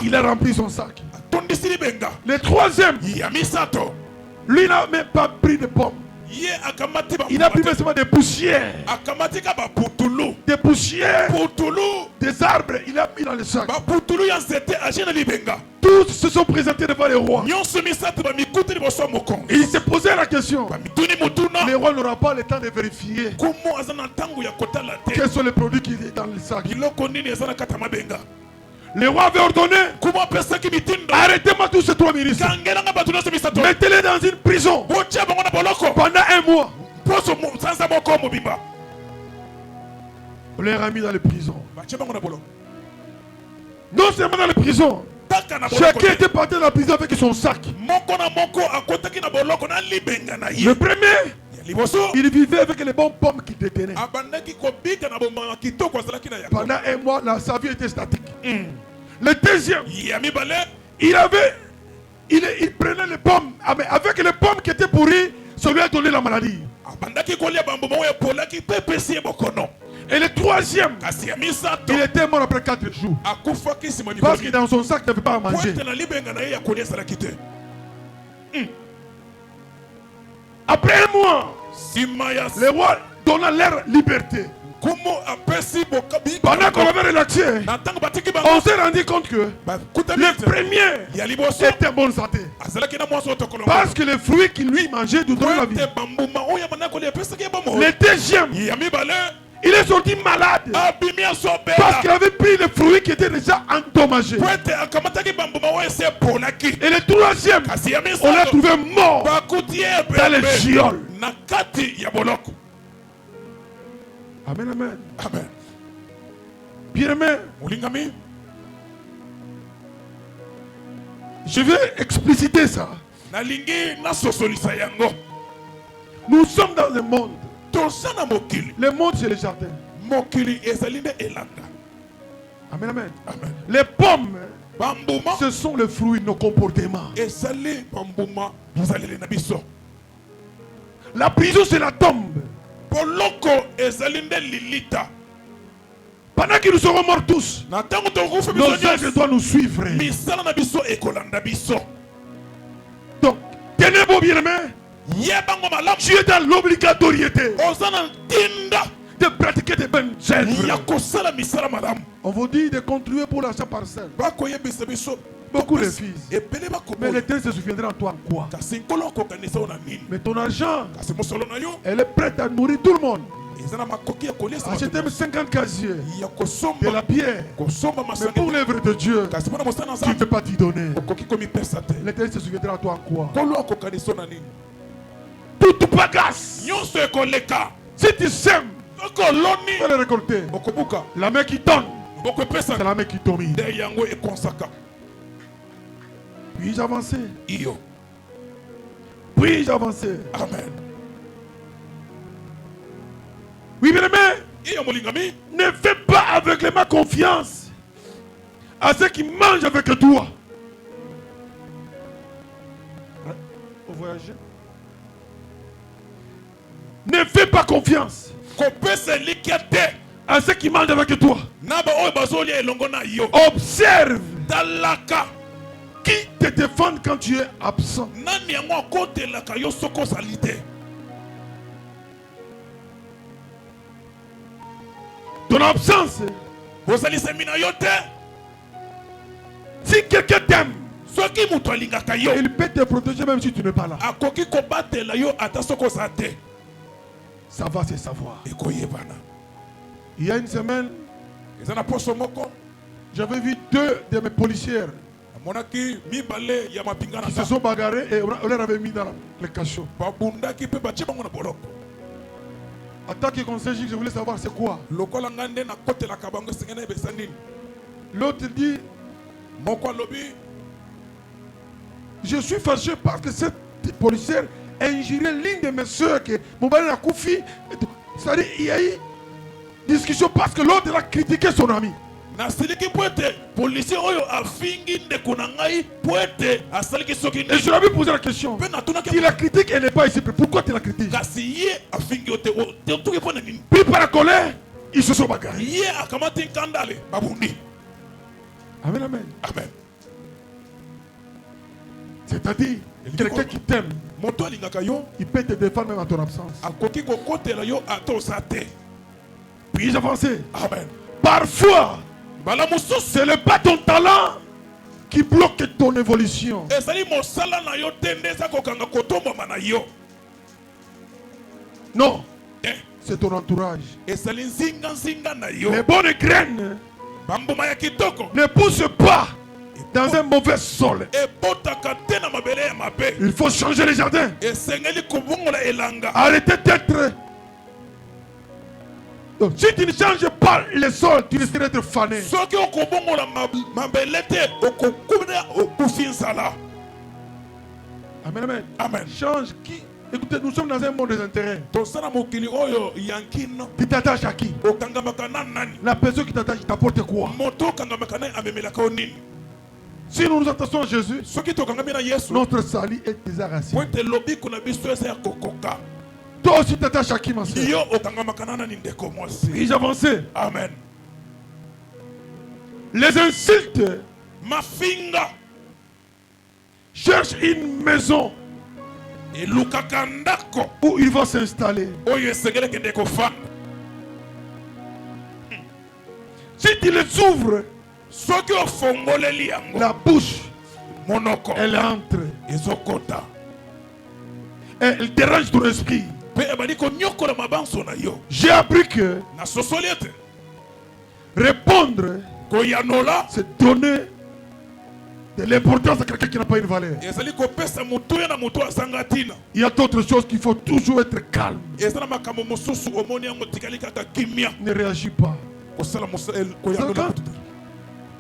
Il a rempli son sac. Le troisième, lui n'a même pas pris de pommes. Il a pris même seulement des poussières. Des poussières. Des arbres, il a mis dans le sac. Tous se sont présentés devant le roi. Et il s'est posé la question. Le roi n'aura pas le temps de vérifier quels sont les produits qui sont dans le sac. Le roi avait ordonné, arrêtez-moi tous ces 3 ministres. Mettez-les dans une prison pendant 1 mois. On les a mis dans les prisons. Non seulement dans les prisons, chacun était parti dans la prison avec son sac. Le premier, il vivait avec les bonnes pommes qu'il détenait. Pendant 1 mois, sa vie était statique. Le deuxième, il prenait les pommes. Mais avec les pommes qui étaient pourries, ça lui a donné la maladie. Et le troisième, il était mort après 4 jours. Parce que dans son sac, il n'avait pas à manger. Après 1 mois, le roi donna leur liberté. Pendant qu'on avait relaxé, on s'est rendu compte que le premier était en bonne santé. Parce que les fruits qu'il lui mangeait nous donnaient la vie. Le deuxième, il est sorti malade parce qu'il avait pris les fruits qui étaient déjà endommagés. Et le troisième, on l'a trouvé mort dans les gioles. Amen, amen. Amen. Bien-aimé, je vais expliciter ça. Nous sommes dans le monde. Le monde, c'est le jardin. Amen, amen. Amen. Les pommes, ce sont les fruits de nos comportements. La prison, c'est la tombe. Pendant que nous serons morts tous, nos œuvres doivent nous suivre. Donc, tenez-vous bien, tu es dans l'obligatoriété de pratiquer des bonnes œuvres. On vous dit de contribuer pour l'achat parcelle. Beaucoup refusent. Mais l'Éternel se souviendra en toi en quoi? Mais ton argent, elle est prête à nourrir tout le monde. Achetez 50 casiers, de la pierre. Mais pour l'œuvre de Dieu, tu ne peux pas t'y donner. L'Éternel se souviendra en toi en quoi? Toute bagasse. Si tu sèmes, tu vas le récolter. La main qui donne, c'est la main qui domine. Puis-je avancer? Puis-je avancer? Amen. Oui, bien aimé, ne fais pas aveuglément confiance à ceux qui mangent avec toi. Au voyager. Ne fais pas confiance à ceux qui mangent avec toi. Observe qui te défend quand tu es absent. Ton absence, si quelqu'un t'aime, il peut te protéger même si tu n'es pas là. Ça va se savoir. Il y a une semaine, j'avais vu 2 de mes policières qui se sont bagarrés et on leur avait mis dans le cachot. En tant que conseiller, je voulais savoir c'est quoi. L'autre dit, je suis fâché parce que cette policière a injurié l'une de mes soeurs que mon mari a Koufi. C'est-à-dire il y a eu discussion parce que l'autre a critiqué son ami. Et je lui avais posé la question. Si la critique elle n'est pas ici, pourquoi tu la critiques? Puis par la colère, ils se sont bagarrés. Yé akamati kandale babundi. Amen, amen. Amen. C'est-à-dire, quelqu'un qui t'aime, Moto alingaka yo, il peut te défendre même en ton absence. akoki kokotela yo atosate. Puis-je avancer? Amen. Parfois, Bala mususu ce n'est pas ton talent qui bloque ton évolution. ezali mosala na yo tendeza kokanga kotombama na yo. Non, Eh, c'est ton entourage. ezali nzinga na yo. Les bonnes graines Bambuma ya kitoko ne poussent pas dans un mauvais sol. ebotaka te na mabele ya mabe. Il faut changer les jardins. Esengeli kobongola elanga. Arrêtez d'être. Donc, si tu ne changes pas les sols, tu risques d'être fané. Soki okobongola mabele te okokuna okufi nzala. Amen, amen. Amen. Change qui? Écoutez, nous sommes dans un monde des intérêts. Tosala mokili oyo yankino Tu t'attaches à qui? okangamaka na nani. La personne qui t'attache, t'apporte quoi? Moto okangamaka na amemelaka yo nini. Si nous nous attachons à Jésus, Soki tokangami na Yesu notre salut est déjà racine. po ete lobiko na biso eza ya kokoka. Toi aussi t'attaches à qui, ma soeur? Yo okangamaka na nani ndeko mwasi. Puis-je avancer? Amen. Les insultes Mafinga cherchent une maison elukaka ndako où ils vont s'installer. oyo esengeli kende kofanda. Si tu les ouvres, Soki ofongoleli yango la bouche, monoko elle entre. ezokota Elle dérange ton esprit. mpe ebandi konyokola mabanso na yo. J'ai appris que nasosoli ete répondre, koyanola c'est donner de l'importance à quelqu'un qui n'a pas une valeur. ezali kopesa motuya na motu asanga ntina. Il y a d'autres choses qu'il faut toujours être calme. eza na makambo mosusu omoni yango tikali kaka kimia Ne réagis pas. kosala Ça, koyanola.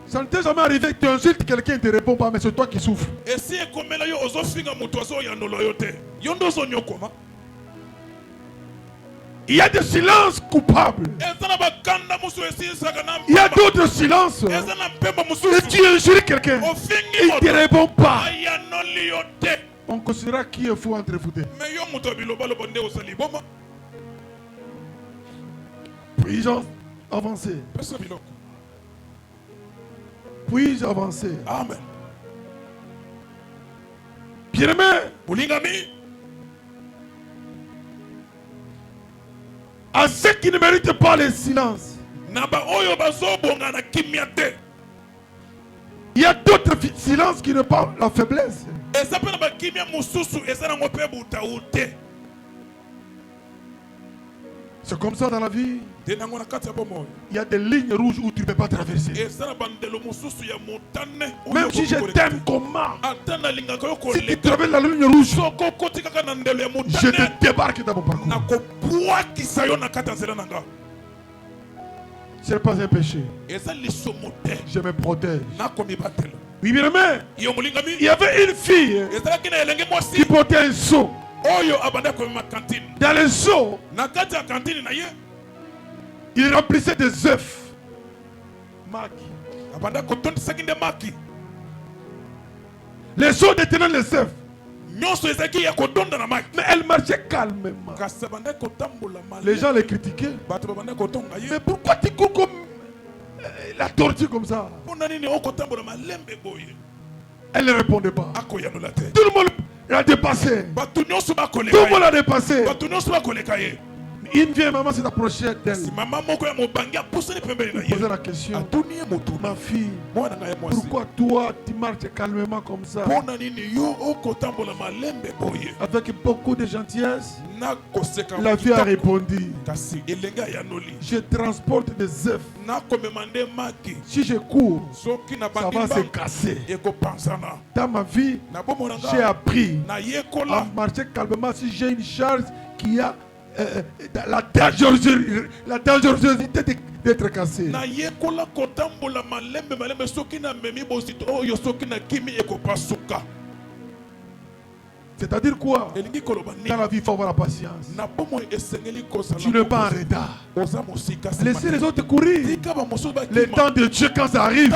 ça ne t'est jamais arrivé que tu insultes quelqu'un et ne te répond pas, mais c'est toi qui souffres. esi ekomela yo ozofinga moto azoyanola yo te yo nde ozonyokoma. Il y a des silences coupables. eza na bakanda mosusu esilisaka na Il y a d'autres silences. eza na mpemba Et mosusu tu insultes quelqu'un et ofingi il ne te moto répond pas. ayanoli yo te. On considérera qui est fou entre vous deux. me yo moto ya bilobaloba nde osali boma. Puis-je avancer? pesa biloko. Puis-je avancer? Amen. Bien-aimé, bolingami à ceux qui ne méritent pas le silence, na baoyo bazobonga na kimia te. il y a d'autres silences qui ne pas la faiblesse. eza mpe na bakimia mosusu eza nango mpe butau te. C'est comme ça dans la vie. nde nango na kati ya bomoi Il y a des lignes rouges où tu ne peux pas traverser. eza na bandelo mosusu ya motane Même si je t'aime comment, ata nalingaka yo si tu koleka traverses la ligne rouge, soko okoti kaka na ndelo ya je motane te débarque dans mon parcours. nakobwakisa yo na kati ya nzela na nga. Ce n'est pas un péché. eza lisomo te Je me protège. nakomibatela. Oui, bien aimé, yo molingami il y avait une fille ezalaki na elenge qui mwasi portait un seau. oyo abanda komema kantine. Dans le seau, na kati ya kantine na ye il remplissait des œufs. Marc. abanda kotondisaki nde maki. Les seaux détenaient les œufs. nyonso ezalaki ya kodonda na maki. Mais elle marchait calmement. kasi abandaki kotambola Les male gens les critiquaient. bato babandaki kotonga ye. Mais pourquoi tu cours comme la tortue comme ça? mpona nini okotambola malembe boye. Elle ne répondait pas. akoyanola te. Tout le monde l'a dépassé. bato nyonso Tout bakoleka le monde ye. l'a dépassé. bato nyonso bakoleka ye. Une vieille maman s'est approchée d'elle. si mama moko ya mobangi apusani pembeni na Elle posait ye la question. atuni ye motu. Ma fille, mwana na ye mwasi pourquoi toi tu marches calmement comme ça? mpona nini yo okotambola malembe boye. Avec beaucoup de gentillesse, nakoseka la fille a kitoko. répondu. kasi elenge ayanoli Je transporte des œufs. nakomema nde maki. Si je cours, soki na ça va se bandimba casser. ekopansana. Dans ma vie, na bomona j'ai nga appris à nayekola marcher calmement si j'ai une charge qui a la dangerosité d'être cassée. nayekola kotambola malembe soki namemi bosito oyo soki nakimi ekopasuka. C'est-à-dire quoi? Dans la vie, il faut avoir la patience. Tu n'es pas en retard. Laissez les autres courir. Le temps de Dieu, quand ça arrive,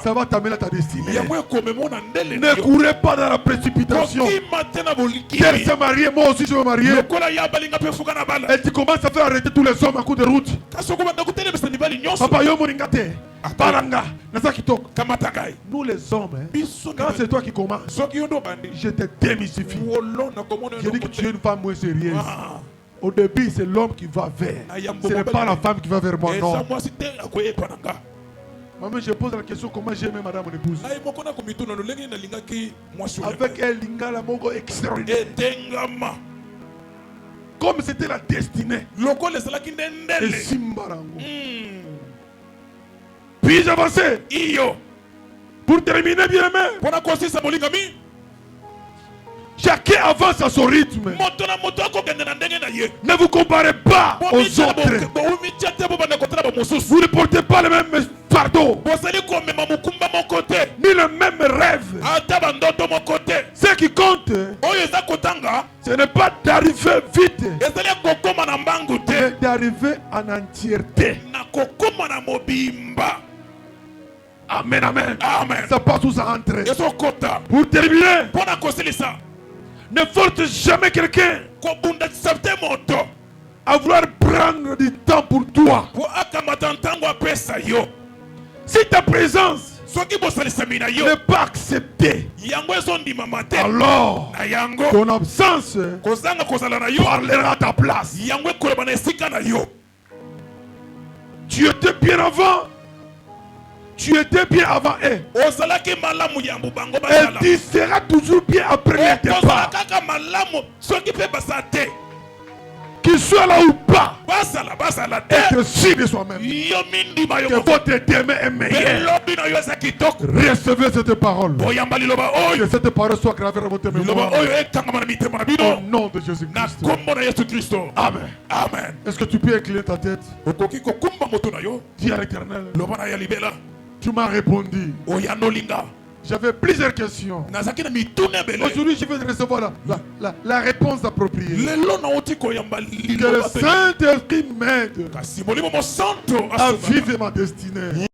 ça va t'amener à ta destinée. Ne courez pas dans la précipitation. Qu'elle s'est mariée, moi aussi je veux marier. Et tu commences à faire arrêter tous les hommes à coup de route. Papa, yo moringate. Paranga. Nous les hommes, quand c'est toi qui commences, je te démystifie. Je dis que tu es une femme moins sérieuse. Au début, c'est l'homme qui va vers. Ce n'est pas la femme qui va vers moi, non. Maman, je pose la question, comment j'ai aimé madame mon épouse. Avec elle, lingala mongo extraordinaire. Comme c'était la destinée. Et Simbarango. Puis-je avancer? Pour terminer, bien aimé. Chacun avance à son rythme. Ne vous comparez pas aux autres. Vous ne portez pas le même fardeau, ni le même rêve. Ce qui compte, ce n'est pas d'arriver vite, mais d'arriver en entièreté. Amen, amen. Ça passe où ça entre. Pour terminer, ne force jamais quelqu'un à vouloir prendre du temps pour toi. Si ta présence n'est pas acceptée, alors ton absence parlera à ta place. Tu étais bien avant. Tu étais bien avant eux. Et tu seras toujours bien après les départ. Qu'il soit là ou pas, être sûr de soi-même que votre demain est meilleur. Recevez cette parole. Que cette parole soit gravée dans votre mémoire. Au nom de Jésus-Christ. Amen. Amen. Est-ce que tu peux incliner ta tête? Dis à l'Éternel. Tu m'as répondu. J'avais plusieurs questions. Aujourd'hui, je vais recevoir la réponse appropriée. Que le Saint-Esprit m'aide à vivre ma destinée.